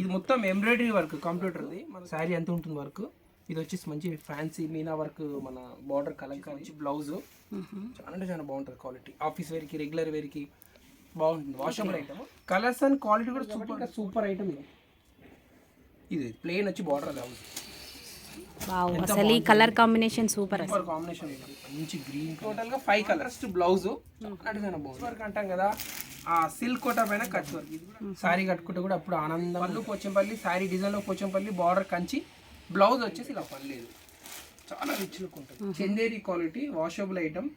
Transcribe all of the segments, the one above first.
ఇది మొత్తం embroidery work కంప్యూటర్ది. మన శారీ ఎంత ఉంటుంది వర్క్. ఇది వచ్చేసి మంచి ఫ్యాన్సీ మీనా వర్క్, మన బార్డర్ కలంకారీ బ్లౌజ్. చాలా అంటే చాలా బాగుంటుంది క్వాలిటీ. ఆఫీస్ వేర్కి, రెగ్యులర్ వేర్కి బాగుంటుంది. Washable item. Colours and quality కూడా సూపర్ ఐటమ్. ఇది ప్లెయిన్ వచ్చి బార్డర్ బ్లౌజ్. అసలు ఈ కలర్ కాంబినేషన్ సూపర్ కాంబినేషన్. మంచి గ్రీన్, టోటల్ గా 5 కలర్స్ బ్లౌజ్. అంటే చాలా బాగుంది. వర్క్ అంటాం కదా, ఆ సిల్క్ కోట పైన కట్ వర్క్. శారీ కట్టుకుంటే కూడా అప్పుడు ఆనందం. పళ్ళు పోచంపల్లి, శారీ డిజైన్ లో పోచంపల్లి, బార్డర్ కంచి, బ్లౌజ్ వచ్చేసి ఇలా పర్లేదు. చాలా రిచ్ లుక్ ఉంటుంది. Chanderi quality, washable item.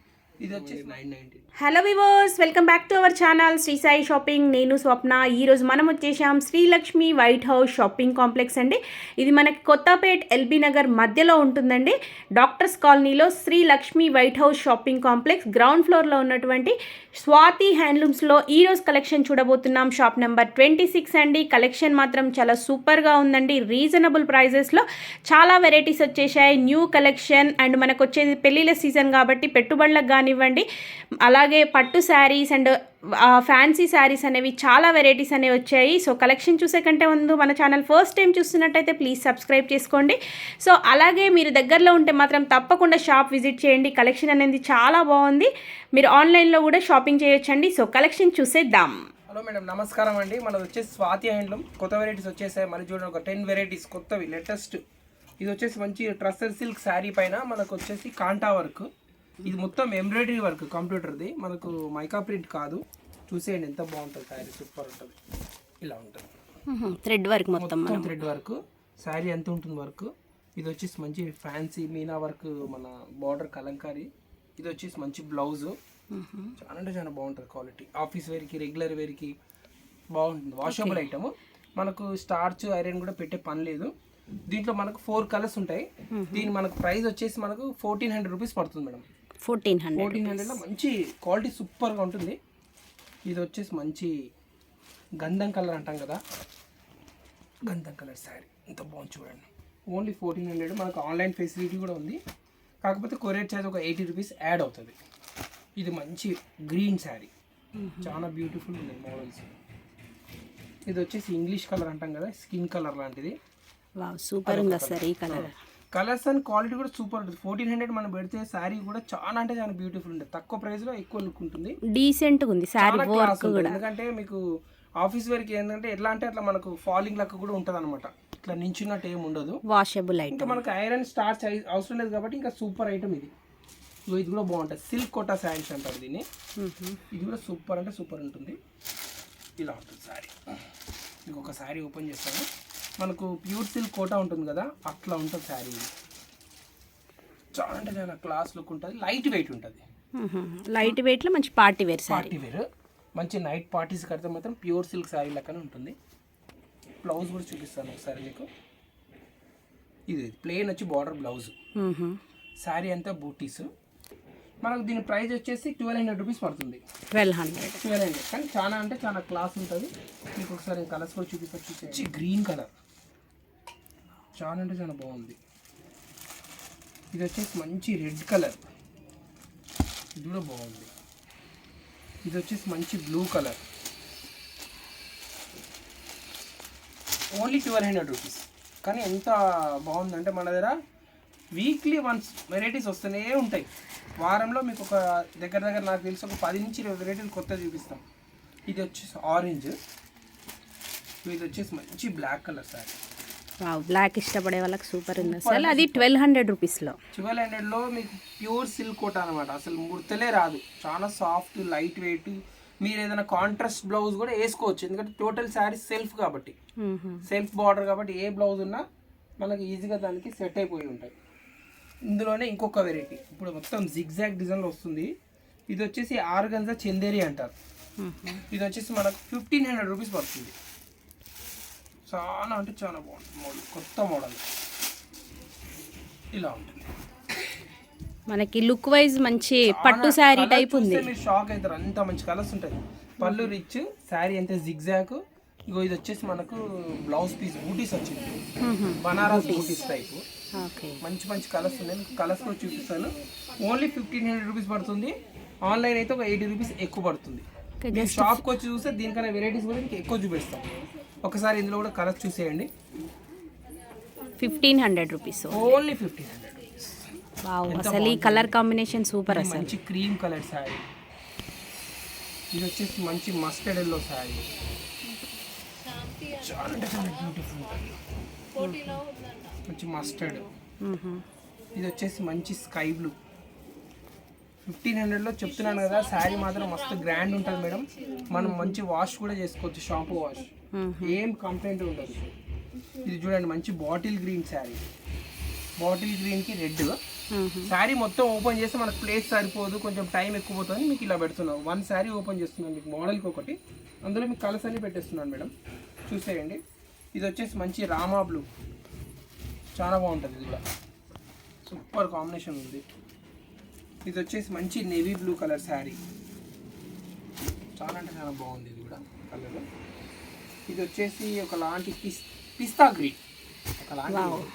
ఇది వచ్చేసి 990. Hello viewers, welcome back to our channel Shri Sai shopping. నేను స్వప్న. ఈరోజు మనం వచ్చేసాం Srilakshmi white house shopping complex అండి. ఇది మనకి కొత్తపేట్ ఎల్బీ నగర్ మధ్యలో ఉంటుందండి. డాక్టర్స్ కాలనీలో Srilakshmi white house shopping complex ground ఫ్లోర్లో ఉన్నటువంటి స్వాతి హ్యాండ్లూమ్స్లో ఈరోజు కలెక్షన్ చూడబోతున్నాం. షాప్ నెంబర్ 26 అండి. కలెక్షన్ మాత్రం చాలా సూపర్గా ఉందండి. రీజనబుల్ ప్రైజెస్లో చాలా వెరైటీస్ వచ్చేసాయి. న్యూ కలెక్షన్ అండ్ మనకు వచ్చేది పెళ్ళిళ్ళ సీజన్ కాబట్టి పెట్టుబడులకు కానివ్వండి, అలాగే పట్టు శారీస్ అండ్ ఫ్యాన్సీ శారీస్ అనేవి చాలా వెరైటీస్ అనేవి వచ్చాయి. సో కలెక్షన్ చూసే కంటే ముందు మన ఛానల్ ఫస్ట్ టైం చూస్తున్నట్టయితే ప్లీజ్ సబ్స్క్రైబ్ చేసుకోండి. సో అలాగే మీరు దగ్గరలో ఉంటే మాత్రం తప్పకుండా షాప్ విజిట్ చేయండి. కలెక్షన్ అనేది చాలా బాగుంది. మీరు ఆన్లైన్లో కూడా షాపింగ్ చేయొచ్చండి. సో కలెక్షన్ చూసేద్దాం. హలో మేడం, నమస్కారం అండి. మనది వచ్చేసి స్వాతి హ్యాండ్లూమ్. కొత్త వెరైటీస్ వచ్చేసాయి. మరి చూడండి, ఒక 10 వెరైటీస్ కొత్తవి లేటెస్ట్. ఇది వచ్చేసి మంచి ట్రస్సర్ సిల్క్ శారీ పైన మనకు వచ్చేసి కాంటా వర్క్. ఇది మొత్తం ఎంబ్రాయిడరీ వర్క్ కంప్యూటర్ది. మనకు మైకా ప్రింట్ కాదు. చూసేయండి ఎంత బాగుంటుంది శారీ. సూపర్ ఉంటుంది. ఇలా ఉంటుంది థ్రెడ్ వర్క్, మొత్తం థ్రెడ్ వర్క్. శారీ ఎంత ఉంటుంది వర్క్. ఇది వచ్చేసి మంచి ఫ్యాన్సీ మీనా వర్క్, మన బార్డర్ కలంకారీ. ఇది వచ్చేసి మంచి బ్లౌజ్. చాలా అంటే చాలా బాగుంటుంది క్వాలిటీ. ఆఫీస్ వేర్కి, రెగ్యులర్ వేర్కి బాగుంటుంది. Washable item. మనకు స్టార్చ్, ఐరన్ కూడా పెట్టే పని లేదు. దీంట్లో మనకు 4 కలర్స్ ఉంటాయి. దీని మనకు ప్రైస్ వచ్చేసి మనకు 1400 రూపీస్ పడుతుంది మేడం. 1400 మంచి క్వాలిటీ సూపర్గా ఉంటుంది. ఇది వచ్చేసి మంచి గంధం కలర్ అంటాం కదా, గంధం కలర్ శారీ ఎంత బాగుంది చూడండి. ఓన్లీ 1400. మనకు ఆన్లైన్ ఫెసిలిటీ కూడా ఉంది. కాకపోతే కొరియర్ ఛార్జ్ ఒక 80 రూపీస్ యాడ్ అవుతుంది. ఇది మంచి గ్రీన్ శారీ, చాలా బ్యూటిఫుల్ ఉన్నాయి మోడల్స్. ఇది వచ్చేసి ఇంగ్లీష్ కలర్ అంటాం కదా, స్కిన్ కలర్ లాంటిది. సూపర్ ఉంది సార్ ఈ కలర్. కలర్స్ అండ్ క్వాలిటీ కూడా సూపర్ ఉంటుంది. 1400 మనం పెడితే శారీ కూడా చాలా అంటే చాలా బ్యూటిఫుల్ ఉంటుంది. తక్కువ ప్రైస్ లో ఎక్కువ లుక్ ఉంటుంది. డీసెంట్ ఉంది శారీ వర్క్ కూడా. ఎందుకంటే మీకు ఆఫీస్ వేర్కి ఏంటంటే ఎట్లా అంటే అట్లా మనకు ఫాలింగ్ లెక్క కూడా ఉంటుంది అనమాట. ఇట్లా నించున్నట్టు ఏమి ఉండదు. Washable item. ఇంకా మనకు ఐరన్ స్టార్చ్ అవసరం లేదు కాబట్టి ఇంకా సూపర్ ఐటమ్ ఇది. ఇది కూడా బాగుంటుంది. సిల్క్ కోటా శారీస్ అంటారు దీన్ని. ఇది కూడా సూపర్ అంటే సూపర్ ఉంటుంది. ఇలా ఉంటుంది శారీ. ఇంకొక శారీ ఓపెన్ చేస్తాను. మనకు ప్యూర్ సిల్క్ కోటా ఉంటుంది కదా, అట్లా ఉంటుంది శారీ. చాలా అంటే చాలా క్లాస్ లుక్ ఉంటుంది. లైట్ వెయిట్ ఉంటుంది. లైట్ వెయిట్లో మంచి party wear sari. Party wear మంచి నైట్ పార్టీస్ కడితే మాత్రం ప్యూర్ సిల్క్ శారీ లెక్కనే ఉంటుంది. బ్లౌజ్ కూడా చూపిస్తాను ఒకసారి మీకు. ఇది ప్లెయిన్ వచ్చి బార్డర్ బ్లౌజ్. శారీ అంతా బూటీస్. మనకు దీని ప్రైస్ వచ్చేసి 1200 రూపీస్ పడుతుంది. 1200 కానీ చాలా అంటే చాలా క్లాస్ ఉంటుంది. మీకు ఒకసారి కలర్స్ కూడా చూపిస్తాను. గ్రీన్ కలర్ చాలా అంటే చాలా బాగుంది. ఇది వచ్చేసి మంచి రెడ్ కలర్. ఇది కూడా బాగుంది. ఇది వచ్చేసి మంచి బ్లూ కలర్. Only 1200 rupees. కానీ ఎంత బాగుందంటే మన దగ్గర వీక్లీ వన్స్ వెరైటీస్ వస్తూనే ఉంటాయి. వారంలో మీకు ఒక దగ్గర నాకు తెలిసి ఒక 10 నుంచి 20 వెరైటీలు కొత్త చూపిస్తాం. ఇది వచ్చేసి ఆరెంజ్. ఇది వచ్చేసి మంచి బ్లాక్ కలర్ సారీ. బ్లాక్ ఇష్టపడే వాళ్ళకి సూపర్ ఉంది అసలు. అది 1200 రూపీస్లో. 1200లో మీకు ప్యూర్ సిల్క్ కోట అనమాట. అసలు ముడతలే రాదు. చాలా సాఫ్ట్, లైట్ వెయిట్. మీరు ఏదైనా కాంట్రాస్ట్ బ్లౌజ్ కూడా వేసుకోవచ్చు. ఎందుకంటే టోటల్ శారీ సెల్ఫ్ కాబట్టి, సెల్ఫ్ బార్డర్ కాబట్టి ఏ బ్లౌజ్ ఉన్నా మనకి ఈజీగా దానికి సెట్ అయిపోయి ఉంటాయి. ఇందులోనే ఇంకొక వెరైటీ ఇప్పుడు మొత్తం జిగ్జాగ్ డిజైన్లో వస్తుంది. ఇది వచ్చేసి ఆర్గంజా చందేరి అంటారు. ఇది వచ్చేసి మనకు 1500 రూపీస్ పడుతుంది. చాలా అంటే చాలా బాగుంటుంది మోడల్. కొత్త మోడల్ ఇలా ఉంటుంది. మనకి లుక్ వైజ్ మంచి పట్టు శారీ టైప్ ఉంది. మీరు షాక్ అవుతారు, అంత మంచి కలర్స్ ఉంటాయి. పళ్ళు రిచ్, శారీ అంతే జిగ్జాగ్. ఇగో ఇది వచ్చేసి మనకు బ్లౌజ్ పీస్ బూటీస్ వచ్చింది. బనారస్ బూటీస్ టైప్. మంచి మంచి కలర్స్ ఉన్నాయి. మీకు కలర్స్ కూడా చూపిస్తాను. ఓన్లీ 1500 రూపీస్ పడుతుంది. ఆన్లైన్ అయితే ఒక 80 రూపీస్ ఎక్కువ పడుతుంది. మీరు షాప్కి వచ్చి చూస్తే దీనికన్నా వెరైటీస్ కూడా మీకు ఎక్కువ చూపిస్తాం. ఒకసారి ఇందులో కూడా కలర్స్ చూసేయండి. 1500 రూపీస్. Only 1500 rupees. వావ్, అసలు ఈ కలర్ కాంబినేషన్ సూపర్. అసలు మంచి క్రీమ్ కలర్ శారీ. ఇది వచ్చేసి మంచి మస్టర్డ్ ఎల్లో శారీ. చాలా అంటే చాలా బ్యూటిఫుల్ ఉంటుంది. మంచి మస్టర్డ్. ఇది వచ్చేసి మంచి స్కై బ్లూ. 1500లో చెప్తున్నాను కదా, శారీ మాత్రం మస్తు గ్రాండ్ ఉంటుంది మేడం. మనం మంచి వాష్ కూడా చేసుకోవచ్చు, షాంపూ వాష్, ఏం కంప్లైంట్ ఉండదు. ఇది చూడండి మంచి బాటిల్ గ్రీన్ శారీ. బాటిల్ గ్రీన్కి రెడ్ శారీ మొత్తం ఓపెన్ చేస్తే మనకు ప్లేస్ సరిపోదు, కొంచెం టైం ఎక్కువ పోతుంది. మీకు ఇలా పెడుతున్నాం, వన్ శారీ ఓపెన్ చేస్తున్నాను మీకు మోడల్కి ఒకటి, అందులో మీకు కలర్స్ అన్ని పెట్టేస్తున్నాను మేడం, చూసేయండి. ఇది వచ్చేసి మంచి రామా బ్లూ, చాలా బాగుంటుంది. ఇది కూడా సూపర్ కాంబినేషన్ ఉంది. ఇది వచ్చేసి మంచి నేవీ బ్లూ కలర్ శారీ, చాలా అంటే చాలా బాగుంది ఇది కూడా కలర్. ఇది వచ్చేసి ఒకలాంటి పిస్తా గ్రీన్,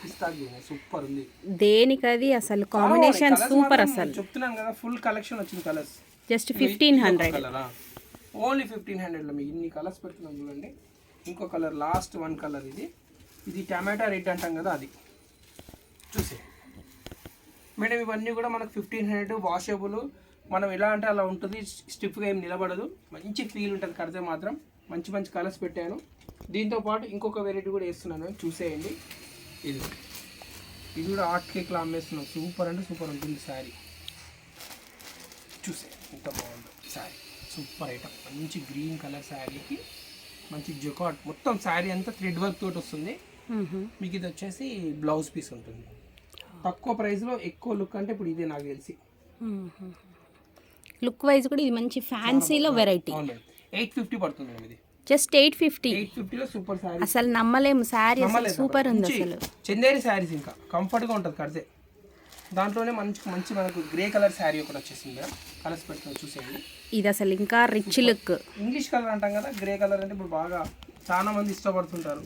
పిస్తా గ్రీన్ సూపర్ ఉంది. దేనికది అసలు కాంబినేషన్ సూపర్. అసలు చెప్తున్నాను కదా, ఫుల్ కలెక్షన్ వచ్చింది కలర్స్. జస్ట్ 1500 కలరా, ఓన్లీ 1500లో మీకు ఇన్ని కలర్స్ పెడుతున్నాం చూడండి. ఇంకో కలర్, లాస్ట్ వన్ కలర్. ఇది టమాటా రెడ్ అంటాం కదా, అది చూసే మేడం. ఇవన్నీ కూడా మనకు 1500, వాషబుల్. మనం ఎలా అంటే అలా ఉంటుంది, స్టిఫ్గా ఏం నిలబడదు, మంచి ఫీల్ ఉంటుంది కడితే మాత్రం. మంచి మంచి కలర్స్ పెట్టాను. దీంతో పాటు ఇంకొక వెరైటీ కూడా వేస్తున్నాను, చూసేయండి. ఇది కూడా ఆర్ట్ కేక్లో అమ్మేస్తున్నాం. సూపర్ అంటే సూపర్ ఉంటుంది శారీ, చూసే ఎంత బాగుందో శారీ. సూపర్ ఐటమ్, మంచి గ్రీన్ కలర్ శారీకి మంచి జొకాట్, మొత్తం శారీ అంతా థ్రెడ్ వర్క్ తోటి వస్తుంది మీకు. ఇది వచ్చేసి బ్లౌజ్ పీస్ ఉంటుంది. తక్కువ ప్రైస్లో ఎక్కువ లుక్ అంటే ఇప్పుడు ఇదే నాకు తెలిసి. లుక్ వైజ్ కూడా ఇది మంచి ఫ్యాన్సీలో వెరైటీ. 850 పడుతుంది మేడం. ఇది జస్ట్ 850లో సూపర్ శారీ. అసలు నమ్మలేము, శారీ సూపర్ ఉంది అసలు. చందేరి శారీస్ ఇంకా కంఫర్ట్గా ఉంటుంది కడితే. దాంట్లోనే మంచి మంచి మనకు గ్రే కలర్ శారీ ఒకటి వచ్చేసింది మేడం, కలర్స్ పెట్టుకొని చూసేయండి. ఇది అసలు ఇంకా రిచ్ లుక్. ఇంగ్లీష్ కలర్ అంటాం కదా, గ్రే కలర్ అంటే ఇప్పుడు బాగా చాలా మంది ఇష్టపడుతుంటారు.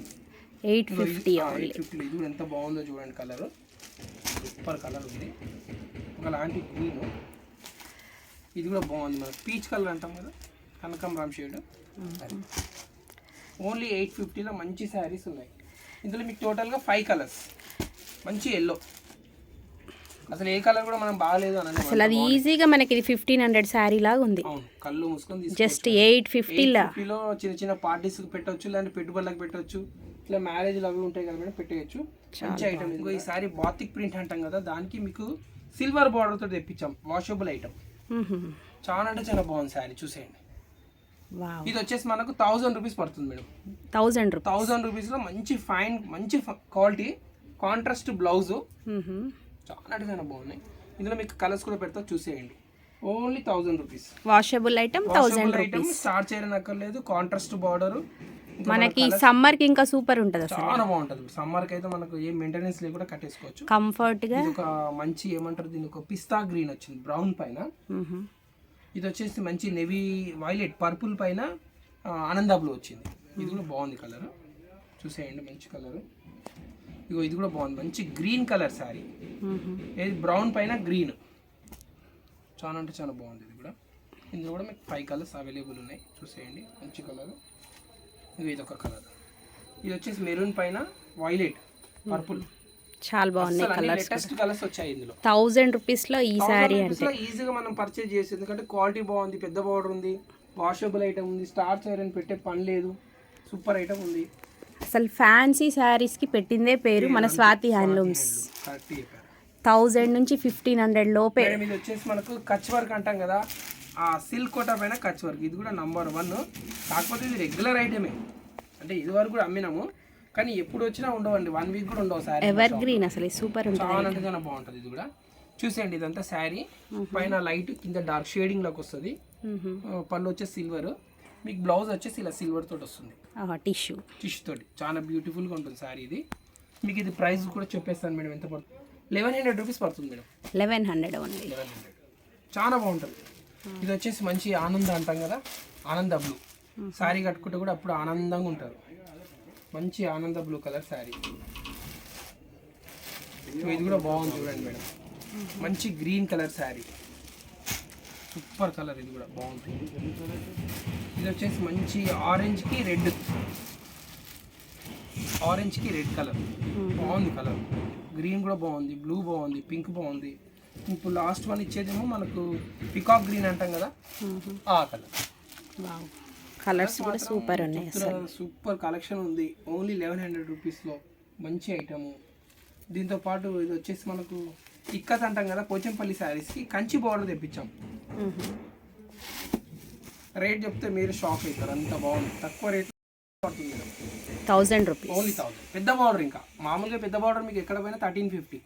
850. ఇది కూడా ఎంత బాగుందో చూడండి, కలర్ సూపర్ కలర్ ఉంది. ఒకలాంటి గ్రీన్, ఇది కూడా బాగుంది. మనకు పీచ్ కలర్ అంటాం కదా, కనకాంబరం షేడ్. ఓన్లీ 850లో మంచి శారీస్ ఉన్నాయి. ఇందులో మీకు టోటల్గా 5 కలర్స్. మంచి ఎల్లో, అసలు ఏ కలర్ కూడా మనం బాగాలేదు అని అసలు అది ఈజీగా మనకి ఇది 1500 శారీ లాగా ఉంది. అవును, కళ్ళు మూసుకొని జస్ట్ 850లో చిన్న చిన్న పార్టీస్కి పెట్టవచ్చు, లేదంటే పెట్టుబడులకు పెట్టవచ్చు, ఇట్లా మ్యారేజ్లు అవి ఉంటాయి కదా మేడం, పెట్టేయచ్చు. మంచి ఐటమ్. ఇంకో ఈ సారీ బాతిక్ ప్రింట్ అంటాం కదా, దానికి మీకు సిల్వర్ బార్డర్ తోటి తెప్పించాం, వాషబుల్ ఐటమ్. చాలా అంటే చాలా బాగుంది శారీ, చూసేయండి. ఇది వచ్చేసి మనకు 1000 రూపీస్ పడుతుంది మేడం. 1000 రూపీస్లో మంచి ఫైన్, మంచి క్వాలిటీ కాంట్రాస్ట్ బ్లౌజ్, చాలా అంటే చాలా బాగున్నాయి. ఇందులో మీకు కలర్స్ కూడా పెడతా, చూసేయండి. Only 1000 rupees. Washable item 1000 rupees. Start చేయనక్కర్లేదు, కాంట్రాస్ట్ బార్డర్. మనకి సమ్మర్ కి ఇంకా సూపర్ ఉంటుంది అసలు, చాలా బాగుంటుంది. సమ్మర్ కి అయితే మనకు ఏ మెయింటెనెన్స్ లేకుండా కట్టేసుకోవచ్చు, కంఫర్ట్ గా. ఒక మంచి ఏమంటారు దీని, ఒక పిస్తా గ్రీన్ వచ్చింది బ్రౌన్ పైన. ఇది వచ్చేసి మంచి నెవీ వైలెట్ పర్పుల్ పైన ఆనంద బ్లూ వచ్చింది. ఇది కూడా బాగుంది కలర్, చూసేయండి. మంచి కలర్. ఇగో ఇది కూడా బాగుంది, మంచి గ్రీన్ కలర్ శారీ. ఇది బ్రౌన్ పైన గ్రీన్, చాలా అంటే చాలా బాగుంది. ఇది కూడా ఇందులో కూడా మీకు 5 కలర్స్ అవైలబుల్ ఉన్నాయి, చూసేయండి. మంచి కలర్. ఇది ఒక కలర్. ఇది వచ్చేసి మెరూన్ పైన వైలెట్ పర్పుల్, చాలా బాగున్నాయి కలర్స్. లేటెస్ట్ కలర్స్ వచ్చాయి ఇందులో. 1000 రూపీస్ లో ఈ సారీ అంటే ఈజీగా మనం పర్చేజ్ చేసి, ఎందుకంటే క్వాలిటీ బాగుంది, పెద్ద బార్డర్ ఉంది, వాషబుల్ ఐటమ్ ఉంది, స్టార్చ్ ఐరన్ పెట్టే పని లేదు, సూపర్ ఐటమ్ ఉంది. అసలు ఫ్యాన్సీ శారీస్ కి పెట్టిందే పేరు మన స్వాతి హ్యాండ్లూమ్స్. 1000 నుంచి 1500 లోపే. ఇది వచ్చేసి మనకు కచ్ వర్క్ అంటాం కదా, ఆ సిల్క్ కోటా పైన కచ్ వర్క్. ఇది కూడా నంబర్ 1. కాకపోతే ఇది రెగ్యులర్ ఐటమే, అంటే ఇది వరకు కూడా అమ్మినాము, కానీ ఎప్పుడు వచ్చినా ఉండవండి, 1 వీక్ కూడా ఉండవు. శారీ ఎవర్ గ్రీన్, అసలు సూపర్ ఉంటుంది, చాలా అంటే చాలా బాగుంటుంది. ఇది కూడా చూసేయండి. ఇదంతా శారీ పైన లైట్, కింద డార్క్ షేడింగ్ లోకి వస్తుంది. పళ్ళు వచ్చేసి సిల్వర్, మీకు బ్లౌజ్ వచ్చేసి ఇలా సిల్వర్ తోటి వస్తుంది, టిష్యూ తోటి. చాలా బ్యూటిఫుల్గా ఉంటుంది శారీ ఇది. మీకు ఇది ప్రైస్ కూడా చెప్పేస్తాను మేడం, ఎంత పడుతుంది. 1100 రూపీస్ పడుతుంది మేడం. 1100 ఓన్లీ. 1100, చాలా బాగుంటుంది. ఇది వచ్చేసి మంచి ఆనంద అంటాం కదా, ఆనంద బ్లూ శారీ కట్టుకుంటే కూడా అప్పుడు ఆనందంగా ఉంటారు. మంచి ఆనంద బ్లూ కలర్ శారీ. ఇది కూడా బాగుంది చూడండి మేడం, మంచి green colour sari, super colour. ఇది కూడా బాగుంటుంది. ఇది వచ్చేసి మంచి ఆరెంజ్కి రెడ్, ఆరెంజ్కి రెడ్ కలర్ బాగుంది. కలర్ గ్రీన్ కూడా బాగుంది, బ్లూ బాగుంది, పింక్ బాగుంది. ఇప్పుడు లాస్ట్ వన్ ఇచ్చేదేమో మనకు పికాక్ గ్రీన్ అంటాం కదా, ఆ కలర్. కలర్స్ కూడా సూపర్ ఉన్నాయి అసలు. సూపర్ కలెక్షన్ ఉంది. ఓన్లీ 1100 రూపీస్లో మంచి ఐటము. దీంతో పాటు ఇది వచ్చేసి మనకు ఇక్కత్ అంటాం కదా, పోచంపల్లి శారీస్కి కంచి బార్డర్ తెప్పించాం. రేట్ చెప్తే మీరు షాక్ అవుతారు, అంత బాగుంది. తక్కువ రేట్ పడుతుంది మేడం, 1000 రూపీస్. ఓన్లీ 1000. పెద్ద బార్డర్, ఇంకా మామూలుగా పెద్ద బార్డర్ మీకు ఎక్కడ పోయినా 1350.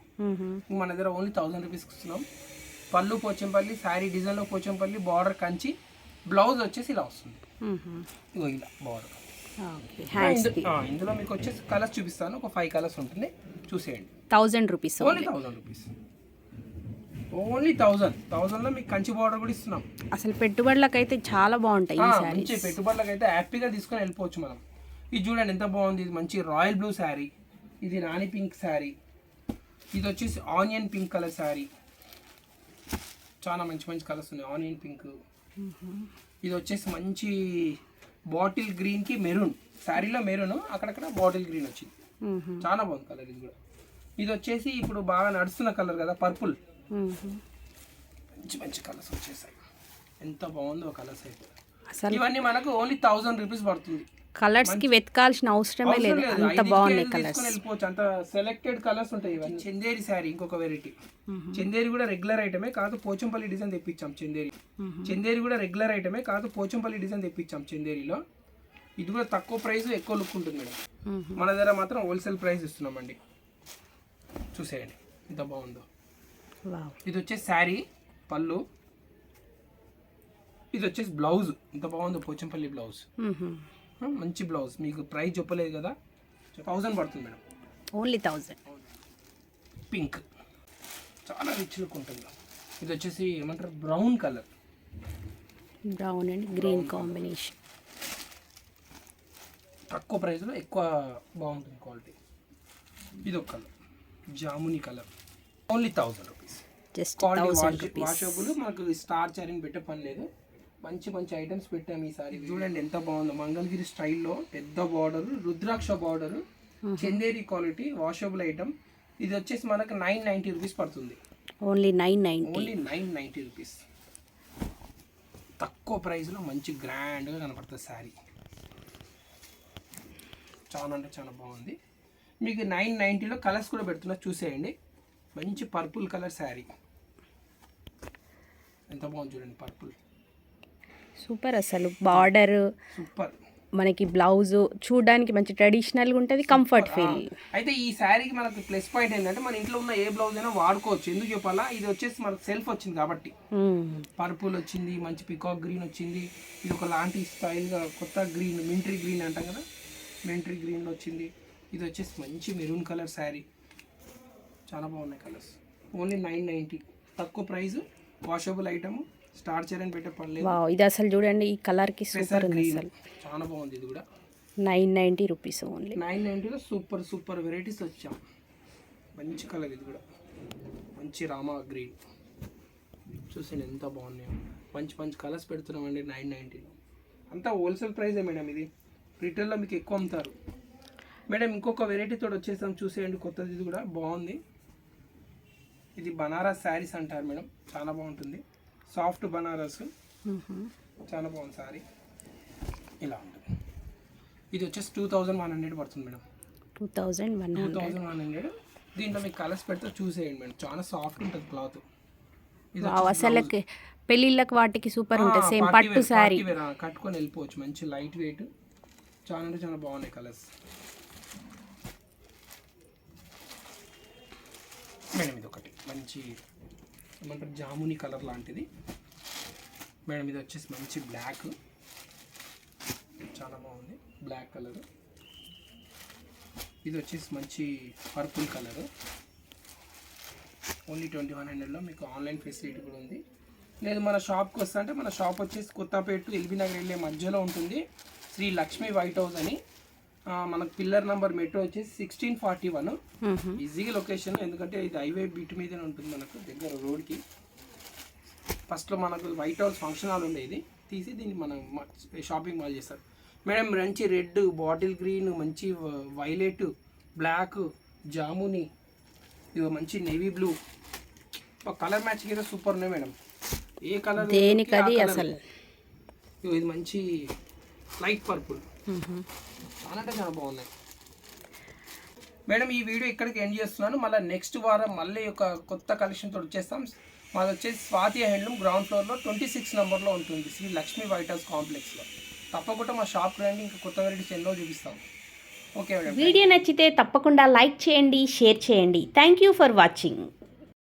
మన దగ్గర ఓన్లీ 1000 రూపీస్కి ఇస్తున్నాం. పళ్ళు పోచంపల్లి, శారీ డిజైన్లో పోచంపల్లి, బార్డర్ కంచి, బ్లౌజ్ వచ్చేసి ఇలా వస్తుంది. ఇగో ఇలా బార్డర్. ఇందులో మీకు వచ్చేసి కలర్స్ చూపిస్తాను, ఒక 5 కలర్స్ ఉంటుంది, చూసేయండి. 1000 రూపీస్, ఓన్లీ 1000 రూపీస్, ఓన్లీ 1000లో మీకు కంచి బార్డర్ కూడా ఇస్తున్నాం. అసలు పెట్టుబడులకు అయితే చాలా బాగుంటాయి ఈ శారీ. మంచి పెట్టుబడులకు అయితే హ్యాపీగా తీసుకొని వెళ్ళిపోవచ్చు మనం. ఇది చూడండి ఎంత బాగుంది. ఇది మంచి రాయల్ బ్లూ శారీ, ఇది రాణి పింక్ శారీ, ఇది వచ్చేసి ఆనియన్ పింక్ కలర్ శారీ. చాలా మంచి మంచి కలర్స్ ఉన్నాయి. ఆనియన్ పింక్, ఇది వచ్చేసి మంచి బాటిల్ గ్రీన్కి మెరూన్, శారీలో మెరూన్, అక్కడక్కడ బాటిల్ గ్రీన్ వచ్చింది. చాలా బాగుంది కలర్ ఇది కూడా. ఇది వచ్చేసి ఇప్పుడు బాగా నడుస్తున్న కలర్ కదా, పర్పుల్. మంచి మంచి కలర్స్ వచ్చేసాయి, ఎంత బాగుందో కలర్స్ అయితే. ఇవన్నీ మనకు ఓన్లీ 1000 రూపీస్ పడుతుంది. కలర్స్ కి వెతకాల్సిన అవసరమే లేదు, అంత బాగున్నాయి కలర్స్. వెళ్ళిపోవచ్చు, అంత సెలెక్టెడ్ కలర్స్ ఉంటాయి. ఇవన్నీ చందేరి శారీ, ఇంకొక వెరైటీ. చందేరి కూడా రెగ్యులర్ ఐటమే కాదు, పోచంపల్లి డిజైన్ తెప్పించాం. చందేరి కూడా రెగ్యులర్ ఐటమే కాదు, పోచంపల్లి డిజైన్ తెప్పించాం చందేరిలో. ఇది కూడా తక్కువ ప్రైస్, ఎక్కువ లుక్ ఉంటుంది మేడం. మన దగ్గర మాత్రం హోల్సేల్ ప్రైస్ ఇస్తున్నామండి. చూసేయండి ఎంత బాగుందో. ఇది వచ్చేసి శారీ పళ్ళు, ఇది వచ్చేసి బ్లౌజ్. ఎంత బాగుందో పోచంపల్లి బ్లౌజ్, మంచి బ్లౌజ్. మీకు ప్రైస్ చెప్పలేదు కదా, 1000 పడుతుంది మేడం, ఓన్లీ 1000. పింక్ చాలా రిచ్ లుక్ ఉంటుంది. ఇది వచ్చేసి ఏమంటారు, brown colour, brown and green combination. తక్కువ ప్రైస్లో ఎక్కువ బాగుంటుంది క్వాలిటీ. ఇది ఒక కలర్, జాముని colour, only 1000 rupees. Just washable, మనకు స్టార్ చారింగ్ పెట్టే పని లేదు. మంచి మంచి ఐటమ్స్ పెట్టాము ఈసారి. చూడండి ఎంత బాగుందో, మంగళగిరి స్టైల్లో పెద్ద బార్డర్, రుద్రాక్ష border, Chanderi quality, washable item. ఇది వచ్చేసి మనకు 990 రూపీస్ పడుతుంది. Only 990, only 990 rupees. తక్కువ ప్రైస్లో మంచి గ్రాండ్గా కనపడుతుంది శారీ. చాలా అంటే చాలా బాగుంది. మీకు 990లో కలర్స్ కూడా పెడుతున్నా, చూసేయండి. మంచి పర్పుల్ కలర్ శారీ, ఎంత బాగుంది చూడండి. Purple super. అసలు బార్డర్ సూపర్, మనకి బ్లౌజ్ చూడడానికి మంచి ట్రెడిషనల్గా ఉంటుంది, కంఫర్ట్ ఫీల్. అయితే ఈ శారీకి మనకు ప్లస్ పాయింట్ ఏంటంటే, మన ఇంట్లో ఉన్న ఏ బ్లౌజ్ అయినా వాడుకోవచ్చు. ఎందుకు చెప్పాలా, ఇది వచ్చేసి మనకు సెల్ఫ్ వచ్చింది కాబట్టి. పర్పుల్ వచ్చింది, మంచి పికాక్ గ్రీన్ వచ్చింది, ఇది ఒక లాంటి స్టైల్గా కొత్త గ్రీన్, మింట్రీ గ్రీన్ అంటాం కదా, మింట్రీ గ్రీన్ వచ్చింది. ఇది వచ్చేసి మంచి మెరూన్ కలర్ శారీ, చాలా బాగున్నాయి కలర్స్. ఓన్లీ 990, తక్కువ ప్రైస్, వాషబుల్ ఐటమ్, స్టార్ చైరన్ పెట్టే పర్లేదు. ఇది అసలు చూడండి, ఈ కలర్కి సూపర్ ఉంది అసలు, చాలా బాగుంది. ఇది కూడా 990 రూపీస్ ఓన్లీ. 990లో సూపర్ సూపర్ వెరైటీస్ వచ్చాం. మంచి కలర్, ఇది కూడా మంచి రామా గ్రీన్. చూసాను ఎంత బాగున్నాయో, మంచి మంచి కలర్స్ పెడుతున్నామండి 990లో. అంతా హోల్సేల్ ప్రైజే మేడం, ఇది రిటైల్లో మీకు ఎక్కువ అమ్ముతారు మేడం. ఇంకొక వెరైటీతో వచ్చేసాం, చూసేయండి. కొత్తది, ఇది కూడా బాగుంది. ఇది బనారస్ శారీస్ అంటారు మేడం, చాలా బాగుంటుంది. సాఫ్ట్ బనారస్, చాలా బాగుంది శారీ. ఇలా ఉంటుంది. ఇది వచ్చేసి 2100 పడుతుంది మేడం, 2100. దీంట్లో మీకు కలర్స్ పెడితే చూసేయండి మేడం, చాలా సాఫ్ట్ ఉంటుంది క్లాత్. అసలు పెళ్ళిళ్ళకి వాటికి సూపర్ ఉంటుంది. సేమ్ పట్టు శారీ కట్టుకొని వెళ్ళిపోవచ్చు, మంచి లైట్ వెయిట్, చాలా అంటే చాలా బాగున్నాయి కలర్స్ మేడం. ఇది ఒకటి మంచి ఏమంటారు, జాముని కలర్ లాంటిది మేడం. ఇది వచ్చేసి మంచి బ్లాక్, చాలా బాగుంది బ్లాక్ కలర్. ఇది వచ్చేసి మంచి పర్పుల్ కలర్, ఓన్లీ 2100లో. మీకు ఆన్లైన్ ఫెసిలిటీ కూడా ఉంది. లేదు మన షాప్కి వస్తా అంటే, మన షాప్ వచ్చేసి కొత్తపేట ఎల్బీ నగర్ వెళ్ళే మధ్యలో ఉంటుంది, శ్రీ లక్ష్మీ వైట్ హౌస్ అని. మనకు పిల్లర్ నెంబర్ మెట్రో వచ్చేసి 1641. ఈజీగా లొకేషన్, ఎందుకంటే ఇది హైవే బీట్ మీదనే ఉంటుంది మనకు, దగ్గర రోడ్కి. ఫస్ట్లో మనకు వైట్ హౌస్ ఫంక్షన్ హాల్ ఉండేది, తీసి దీన్ని మనం షాపింగ్ మాల్ చేస్తారు. మేడం మంచి రెడ్, బాటిల్ గ్రీన్, మంచి వైలెట్, బ్లాక్, జాముని, ఇవి మంచి నేవీ బ్లూ. కలర్ మ్యాచింగ్ అయితే సూపర్ ఉన్నాయి మేడం. ఏ కలర్ దేనికది అసలు. ఇది మంచి లైట్ పర్పుల్, చాలా అంటే చాలా బాగున్నాయి మేడం. ఈ వీడియో ఇక్కడికి ఎండ్ చేస్తున్నాను. మళ్ళీ నెక్స్ట్ వారం మళ్ళీ ఒక కొత్త కలెక్షన్తో వచ్చేస్తాం. మాది వచ్చేసి స్వాతి హ్యాండ్లూమ్ గ్రౌండ్ ఫ్లోర్లో 26 నెంబర్లో ఉంటుంది, శ్రీ లక్ష్మీ వైట్ హౌస్ కాంప్లెక్స్లో. తప్పకుండా మా షాప్ రండి, ఇంకా కొత్త వెరైటీస్ ఎన్నో చూపిస్తాం. Okay madam. వీడియో నచ్చితే తప్పకుండా లైక్ చేయండి, షేర్ చేయండి. Thank you for watching.